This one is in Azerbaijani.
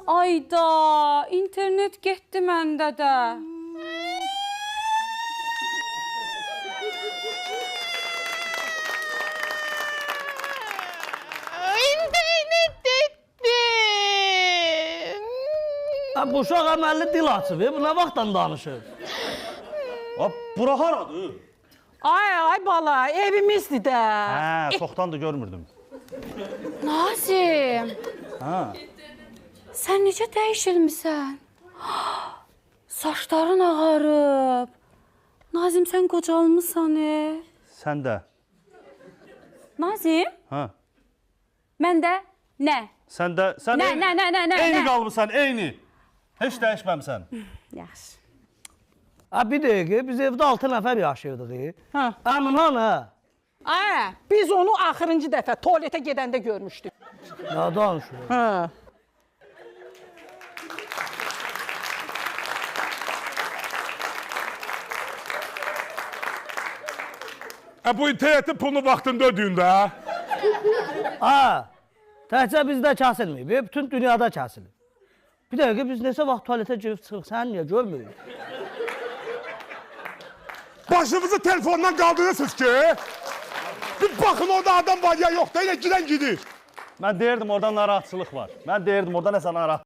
Ayda, internet getdi məndə də. İnternet getdi. Bu uşaq əməlli dil açıb, bu nə vaxtdan danışır? Bura haradır? Ay bala, evimizdir də. Hə, çoxdandır görmürdüm. Nazim, Hə. sən necə dəyişilmisən? Saçların ağarıb. Nazim, sən qocalmısan, Sən də. Nazim, Hə. mən də nə? Sən də, sən Nə? eyni qalmısan, eyni. Heç dəyişməmsən. Yaxşı. Bir dəqiqə, biz evdə 6 nəfər yaşayırdıq. Hə. Əmin hanı? Ay, biz onu axırıncı dəfə tualetə gedəndə görmüşdük. Nə danışır? Hə. Bu internetin pulunu vaxtında ödəyin də. Təhcə bizdə kəsilməyib, bütün dünyada kəsilib. Bir dəqiqə, biz neçə vaxt tualetə girib çıxıq, sən niyə görmürük? Başınızı telefondan qaldırırsınız ki. Bir baxın orada adam var ya yox da, elə girən gidir. Mən deyirdim orada narahatçılıq var. Mən deyirdim orada nəsə narahat.